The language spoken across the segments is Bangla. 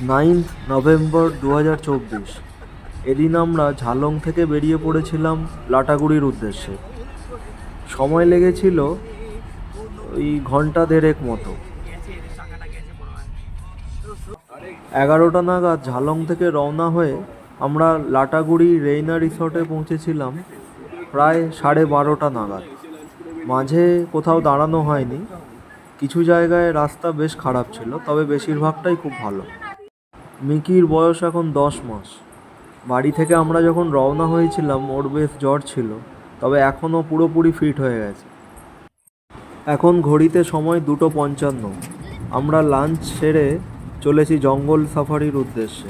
9 নভেম্বর 2024। এদিন আমরা ঝালং থেকে বেরিয়ে পড়েছিলাম লাটাগুড়ির উদ্দেশ্যে। সময় লেগেছিল ওই ঘন্টা দেড়েক মতো। 11টা নাগাদ ঝালং থেকে রওনা হয়ে আমরা লাটাগুড়ি রেইনা রিসর্টে পৌঁছেছিলাম প্রায় 12:30 নাগাদ। মাঝে কোথাও দাঁড়ানো হয়নি, কিছু জায়গায় রাস্তা বেশ খারাপ ছিল, তবে বেশিরভাগটাই খুব ভালো। মিকির বয়স এখন 10 মাস। বাড়ি থেকে আমরা যখন রওনা হয়েছিলাম ওর বেশ জ্বর ছিল, তবে এখনও পুরোপুরি ফিট হয়ে গেছে। এখন ঘড়িতে সময় 2:55। আমরা লাঞ্চ সেরে চলেছি জঙ্গল সাফারির উদ্দেশ্যে।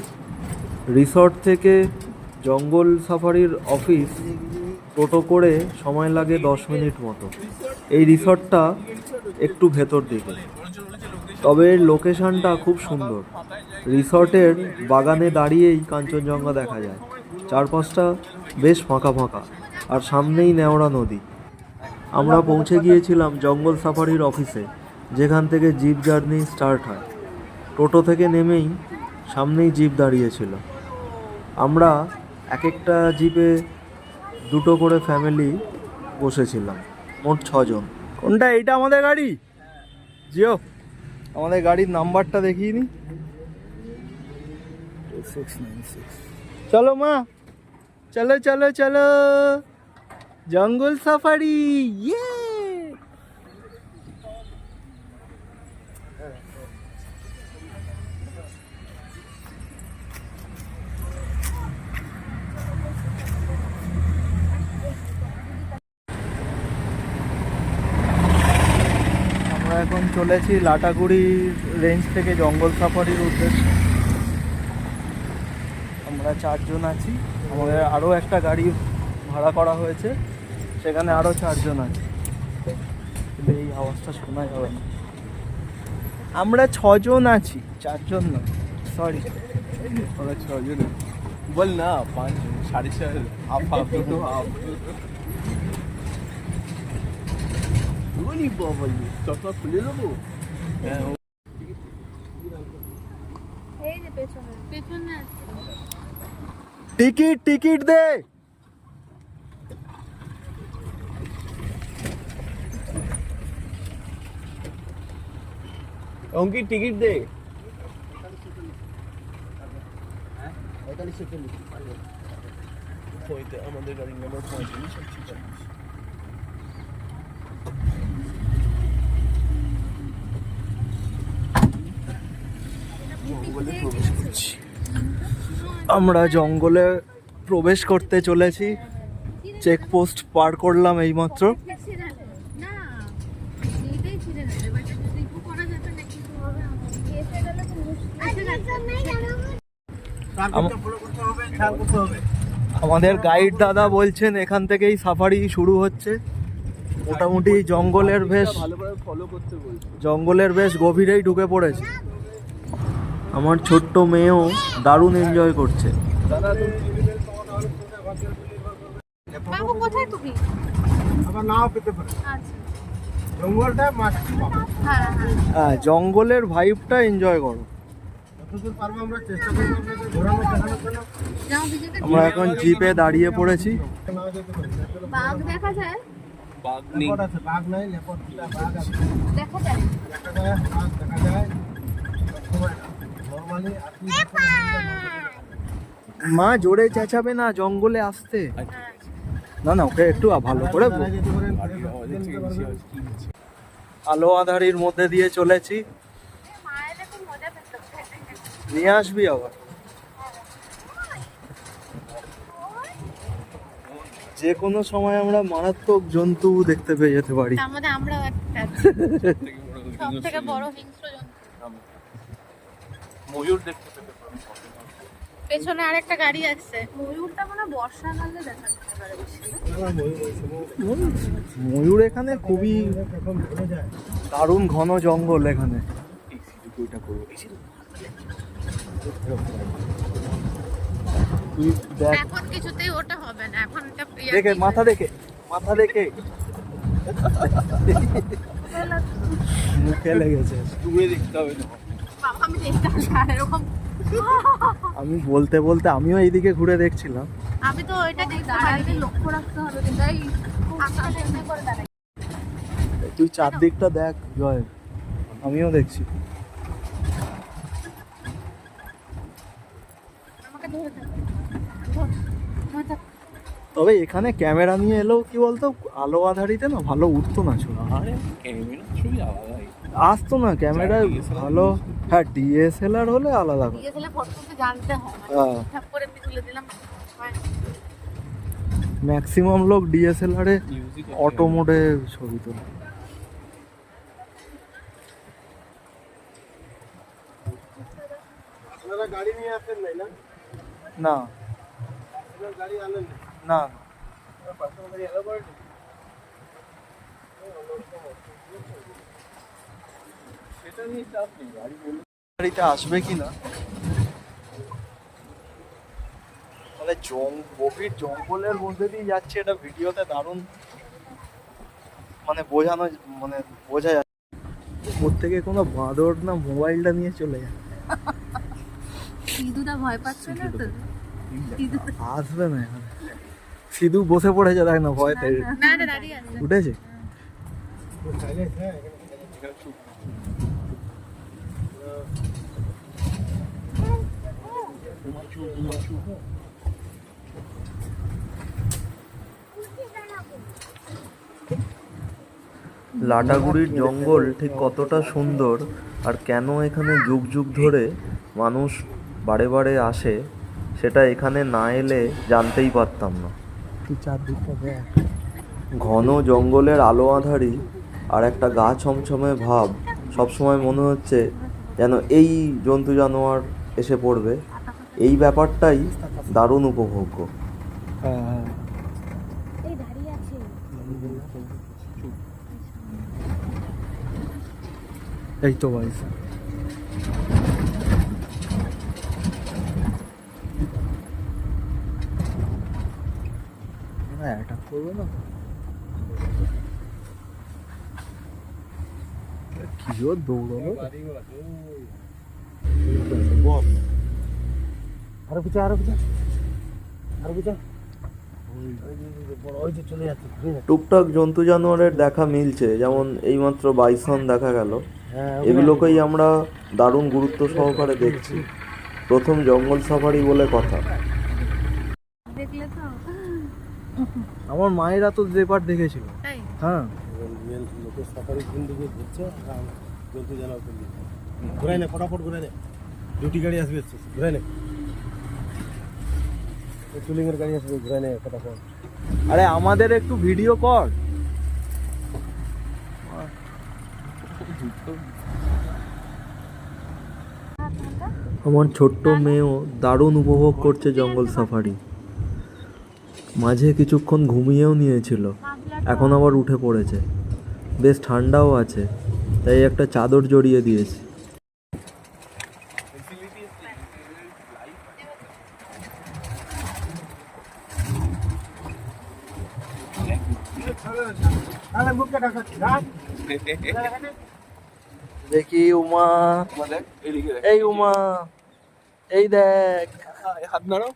রিসর্ট থেকে জঙ্গল সাফারির অফিস টোটো করে সময় লাগে 10 মিনিট মতো। এই রিসর্টটা একটু ভেতর দিকে, তবে এর লোকেশনটা খুব সুন্দর। রিসর্টের বাগানে দাঁড়িয়েই কাঞ্চনজঙ্ঘা দেখা যায়। চারপাশটা বেশ ফাঁকা ফাঁকা, আর সামনেই নেওড়া নদী। আমরা পৌঁছে গিয়েছিলাম জঙ্গল সাফারির অফিসে, যেখান থেকে জিপ জার্নি স্টার্ট হয়। টোটো থেকে নেমেই সামনেই জিপ দাঁড়িয়েছিল। আমরা এক একটা জিপে 2টো করে ফ্যামিলি বসেছিলাম, মোট 6 জন। কোনটা? এইটা আমাদের গাড়ি? জিও, আমাদের গাড়ির নাম্বারটা দেখিয়ে নি। 2696। চলো মা, চলো চলো চলো, জঙ্গল সাফারি। ইয়ে! আমরা এখন চলেছি লাটাগুড়ি রেঞ্জ থেকে জঙ্গল সাফারির উদ্দেশ্যে। আমরা 4 জন আছি। আমাদের আরও একটা গাড়ি ভাড়া করা হয়েছে, সেখানে আরও 4 জন আছে। কিন্তু এই আওয়াজটা শোনা যাবে না। আমরা 6 জন আছি, 4 জন না, সরি। আমরা 6 জন বল না, 5 4.5 হাফ দুটো হাফ বলি চশমা খুলে দেবো। এই যে পেছনে পেছনে আছে। টিকিট টিকিট দে। অঙ্কিত টিকিট দে। আমাদের গাড়ি নাম্বার 45। আমরা জঙ্গলে প্রবেশ করতে চলেছি। চেকপোস্ট পার করলাম এইমাত্র। না এইটাই ছিঁড়ে নেবে, বাট রিপু করা যাবে না, কিছু হবে না। কেসে গেলে তো মুশকিল। আমাদের গাইড দাদা বলছেন এখান থেকেই সাফারি শুরু হচ্ছে। মোটামুটি জঙ্গলের ভালোভাবে ফলো করতে বলছে। জঙ্গলের বেশ গভীরেই ঢুকে পড়েছে। আমার ছোট্ট মেয়েও দারুণ এনজয় করছে। বাবু কোথায় তুমি? আবার নাও পেতে পারে। আচ্ছা, জঙ্গলটা মাস্ট পাবো। হ্যাঁ হ্যাঁ। হ্যাঁ, জঙ্গলের ভাইবটা এনজয় করো। যতদূর পারবো আমরা চেষ্টা করবো আপনাদের ঘোরানো দেখানোর জন্য। যাও বিজেপি। আমরা এখন জিপে দাঁড়িয়ে পড়েছি। নাও যেতে পারি। বাঘ দেখা যায়? বাঘ নেই। লেপট আছে, বাঘ নাই, লেপট বাঘ আছে। দেখা যায়? দেখা যায়, বাঘ দেখা যায়। নর্মালি আপনি মা জোরে চেঁচাবে না, জঙ্গলে আসতে। না না, ওকে একটু ভালো করে যেতে পারেন। আলো আঁধারির মধ্যে দিয়ে চলেছি। মায়ের তো মজা পেতে। নিয়ে আসবি আবার। যে কোনো সময় আমরা মারাত্মক জন্তু দেখতে পেয়ে যেতে পারি। তার মধ্যে আমরাও একটা সবথেকে বড় হিংস্র জন্তু। ময়ূর দেখতে পেতে পারো। পেছনে আরেকটা গাড়ি আসছে। ময়ূরটা মানে বর্ষাকালে দেখা যেতে পারে বেশি। ময়ূর এখানে খুবই এখন ঘুরে যায়। দারুণ ঘন জঙ্গল এখানে। তুই দেখ, এখন কিছুতেই ওটা হবে না, এখন এটা দেখে মাথা দেখে, মাথা দেখে মুখে লেগেছে। দূরে দেখতে হবে না। বাবা আমি চেষ্টা করছি এরকম। আমি বলতে বলতে আমিও এইদিকে ঘুরে দেখছিলাম। আমি তো ওইটা দাঁড়াইতে লক্ষ্য রাখতে হবে, কিন্তু এই আকাশটা এমনি করে দাঁড়াই। তুই চারদিকটা দেখ জয়, আমিও দেখছি। আমাকে ধরে থাক। তবে এখানে ক্যামেরা নিয়ে এলেও কি বলতো, আলো আধারিতে না ভালো উঠতো না ছবি। আরে ক্যামেরা ছবি আলাদাই আসতো না ক্যামেরায় ভালো। হ্যাঁ, ডিএসএলআর হলে আলাদা কথা। ডিএসএলআর ফটো তুলতে জানতে হয়, হ্যাঁ। ঠিকঠাক করে এমনি তুলে দিলাম হয়। ম্যাক্সিমাম লোক ডিএসএলআর এ মিউজিক অটো মোডে ছবি তোলে। আপনারা গাড়ি নিয়ে আসেন নাই না? না আপনারা গাড়ি আনেন না, না? পার্সোনাল গাড়ি এলাও করেন? সেটা নিয়ে চাপ নেই, গাড়ি বলে গাড়িতে আসবে কিনা, মানে গভীর জঙ্গলের মধ্যে দিয়ে যাচ্ছে, এটা ভিডিওতে দারুণ মানে বোঝা যাচ্ছে। ওর থেকে কোনো বাঁদর না মোবাইলটা নিয়ে চলে যায়। সিধুদা ভয় পাচ্ছে না তো? আসবে না এখানে। সিধু বসে পড়েছে, দেখ না ভয়তে না না, দাঁড়িয়ে আছে। উঠেছে। সাইলেন্স হ্যাঁ এখানে চুপ। লাটাগুড়ির জঙ্গল ঠিক কতটা সুন্দর, আর কেন এখানে যুগ যুগ ধরে মানুষ বারে বারে আসে, সেটা এখানে না এলে জানতেই পারতাম না। ঘন জঙ্গলের আলো আঁধারি আর একটা গা ছমছমে ভাব, সবসময় মনে হচ্ছে যেন এই জন্তু জানোয়ার এসে পড়বে। এই ব্যাপারটাই দারুণ উপভোগ্য। এই দাঁড়িয়ে আছে। এই তো ভাই, অ্যাটাক করবে না? কি জোর দৌড়ালো। বস আরো পিছা আরো পিছা আরো পিছা ওই যে চলে যাচ্ছে। টুকটাক জন্তু জানোয়ারের দেখা মিলছে, যেমন এইমাত্র বাইসন দেখা গেল। এগুলোকেই আমরা দারুণ গুরুত্ব সহকারে দেখছি। প্রথম জঙ্গল সাফারি বলে কথা। দেখলে তো? আমার মায়েরা তো যেবার দেখেছিল। তাই? হ্যাঁ, লোকের সাফারি কোন দিকে ঘুরছে, জন্তু জানোয়ার কোন দিকে ঘুরাই না, ফটাফট ঘুরাই না, ডিউটি গাড়ি আসবে, ঘুরাই না, টুলিং এর গাড়ি আসবে, ঘুরাই না ফটাফট। আরে আমাদের একটু ভিডিও কর। আমার ছোট্ট মেয়েও দারুণ উপভোগ করছে জঙ্গল সাফারি। মাঝে কিছুক্ষণ ঘুমিয়েও নিয়েছিল, এখন আবার উঠে পড়েছে। বেশ ঠান্ডাও আছে, তাই একটা চাদর জড়িয়ে দিয়েছি। দেখি উমা, এই উমা, এই দেখ। হাত নাড়াও।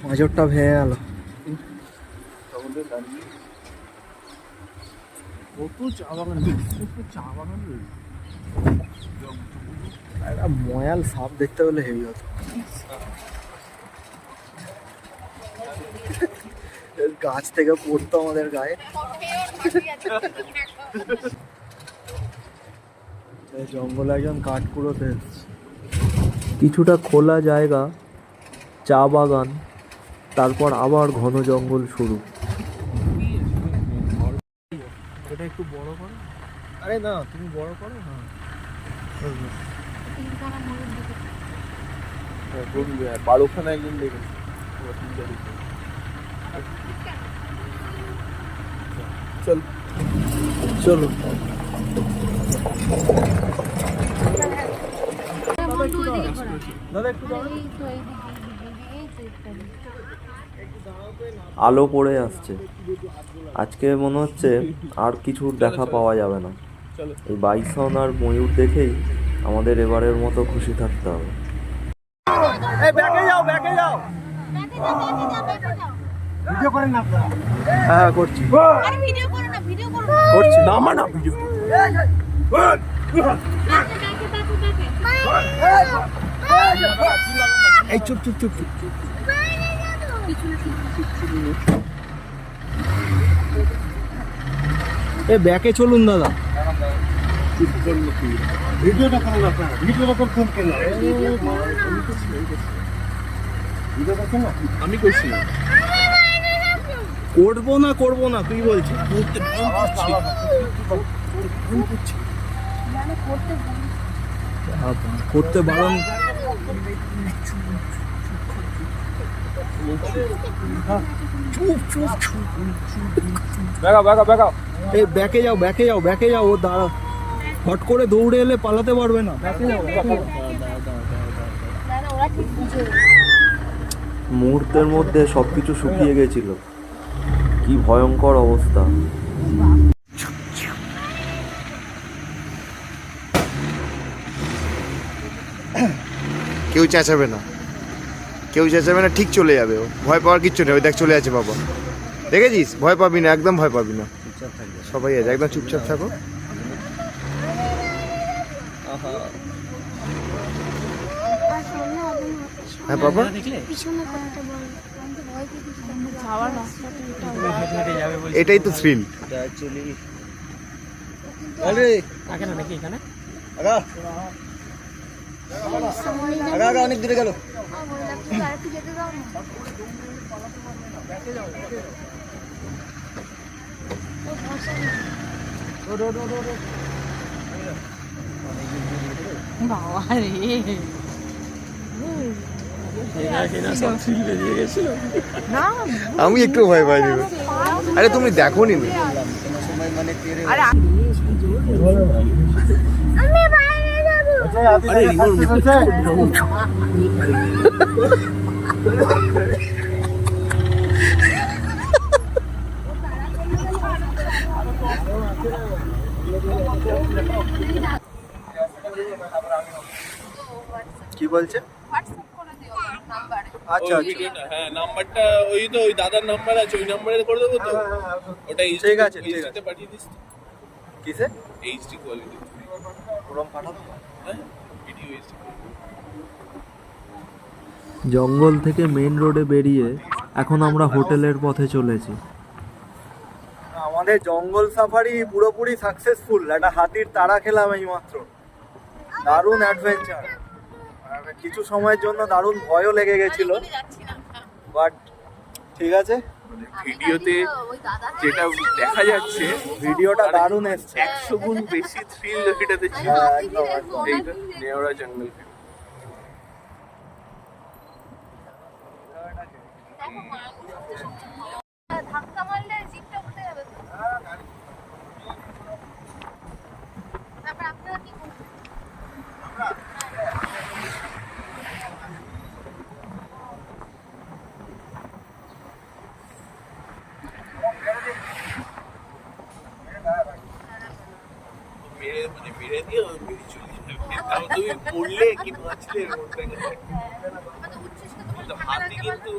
মাজরটা ভেঙে গেল। কত চা বাগান, কত চা বাগান রয়েছে। একটা ময়াল সাপ দেখতে পেলে হেভি হতো। গাছ থেকে পড়তো আমাদের গায়ে। জঙ্গলে একজন কাঠকুড়োতে কিছুটা খোলা জায়গা, চা বাগান, তারপর আবার ঘন জঙ্গল শুরু। এটা একটু বড় করো। আরে না, তুমি বড় করো না। বারোখানা একদিন দেখেছি। চল চলো। দাদা একটু আলো পড়ে আসছে। আজকে মনে হচ্ছে আর কিছু দেখা পাওয়া যাবে না। এই বাইসন আর ময়ূর দেখেই আমাদের এবারের মতো খুশি থাকতে হবে। ভিডিও করেন না আপনারা? হ্যাঁ করছি করছি না ভিডিও। এই চুপ চুপ চুপ চুপ। ব্যাকে চলুন দাদা। ভিডিওটা করেন আপনারা, ভিডিওটা করছেন কেন? ভিডিও করছেন না? আমি করছি না। করবো না তুই বলছিস। করতে বারণ। এই ব্যাকে যাও ও দাঁড়া। হট করে দৌড়ে এলে পালাতে পারবে না। মুহূর্তের মধ্যে সবকিছু শুকিয়ে গেছিল। কি ভয়ঙ্কর অবস্থা। কেউ চেঁচাবে না, ঠিক চলে যাবে। ও ভয় পাওয়ার কিচ্ছু নেই। ওই দেখ চলে আছে বাবা, দেখেছিস? ভয় পাবি না, একদম ভয় পাবি না। সবাই আছে, একদম চুপচাপ থাকো। হ্যাঁ বাবা, এটাই তো থ্রিল। অনেক দূরে গেল। আমি একটু ভয় পাই। আরে তুমি দেখো নি? কি বলছে? আচ্ছা হ্যাঁ, নাম্বারটা ওই তো ওই দাদার নাম্বার আছে, ওই নাম্বারে করে দেবো তো। ওটা ঠিক আছে পাঠিয়ে দিস। কিসে এইচডি কোয়ালিটি পাঠাবো? Video HD. জঙ্গল থেকে মেইন রোডে বেরিয়ে এখন আমরা হোটেলের পথে চলেছি। আমাদের জঙ্গল সাফারি পুরোপুরি সাকসেসফুল। একটা হাতির তাড়া খেলাম এই মাত্র। দারুণ অ্যাডভেঞ্চার। কিছু সময়ের জন্য দারুণ ভয়ও লেগে গেছিল, বাট ঠিক আছে। ভিডিওতে যেটা দেখা যাচ্ছে, ভিডিওটা দারুণ এসছে। 100 গুণ বেশি থ্রিল এটাতে ছিল। একদম একদম। এইটা নেওরা জঙ্গল। ধাক্কা মারলে জিপটা উঠে যাবে। তারপর আপনারা কি করবেন? মেরে দিয়ে বেরিয়ে চলে যাবে। তাও তুমি পড়লে কি বাঁচলে এর মধ্যে? হাতি কিন্তু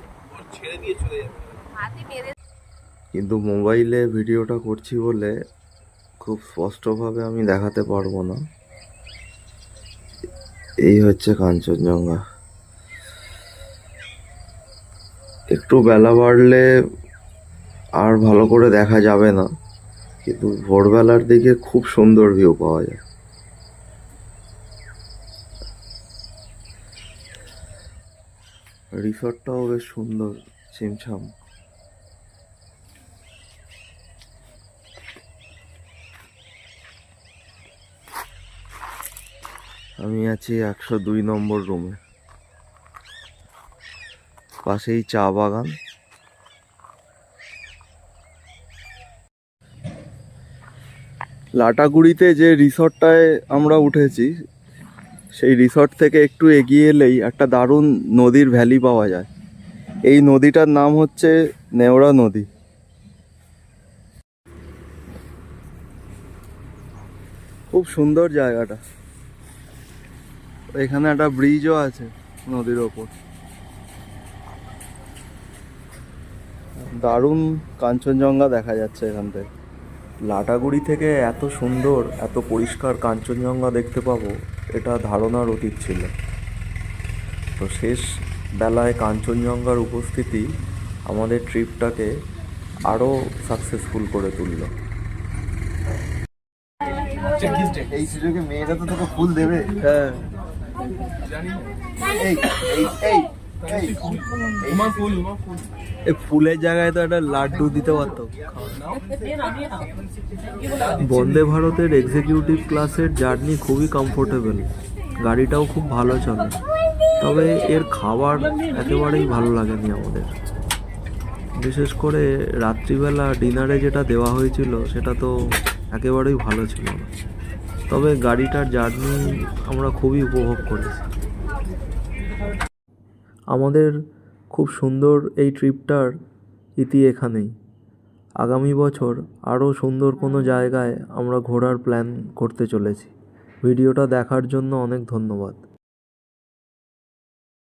ছেড়ে দিয়ে চলে যাবে। হাতি মেরে কিন্তু মোবাইলে ভিডিওটা করছি বলে খুব স্পষ্টভাবে আমি দেখাতে পারবো না। এই হচ্ছে কাঞ্চনজঙ্ঘা। একটু বেলা বাড়লে আর ভালো করে দেখা যাবে না, কিন্তু ভোরবেলার দিকে খুব সুন্দর ভিউ পাওয়া যায়। রিসর্টটাও বেশ সুন্দর, ছিমছাম। আমি আছি 102 নম্বর রুমে। পাশেই চা বাগান। লাটাগুড়িতে যে রিসর্টটায় আমরা উঠেছি সেই রিসর্ট থেকে একটু এগিয়ে এলেই একটা দারুণ নদীর ভ্যালি পাওয়া যায়। এই নদীটার নাম হচ্ছে নেওড়া নদী। খুব সুন্দর জায়গাটা। এখানে একটা ব্রিজও আছে নদীর ওপর। দারুণ কাঞ্চনজঙ্ঘা দেখা যাচ্ছে এখান থেকে। লাটাগুড়ি থেকে এত সুন্দর এত পরিষ্কার কাঞ্চনজঙ্ঘা দেখতে পাবো এটা ধারণার অতীত ছিল। তো শেষ বেলায় কাঞ্চনজঙ্ঘার উপস্থিতি আমাদের ট্রিপটাকে আরও সাকসেসফুল করে তুলল। এই সুযোগে মেয়েরা তো তোকে ফুল দেবে। হ্যাঁ, এই এই এই এই উমা ফুল উমা ফুল এই ফুলের জায়গায় তো একটা লাড্ডু দিতে পারতো। বন্দে ভারতের এক্সিকিউটিভ ক্লাসের জার্নি খুবই কমফোর্টেবল, গাড়িটাও খুব ভালো চলে। তবে এর খাবার একেবারেই ভালো লাগেনি আমাদের। বিশেষ করে রাত্রিবেলা ডিনারে যেটা দেওয়া হয়েছিল সেটা তো একেবারেই ভালো ছিল না। তবে গাড়িটার জার্নি আমরা খুবই উপভোগ করেছি। আমাদের খুব সুন্দর এই ট্রিপটার ইতি এখানেই। আগামী বছর আরও সুন্দর কোনো জায়গায় আমরা ঘোরার প্ল্যান করতে চলেছি। ভিডিওটা দেখার জন্য অনেক ধন্যবাদ।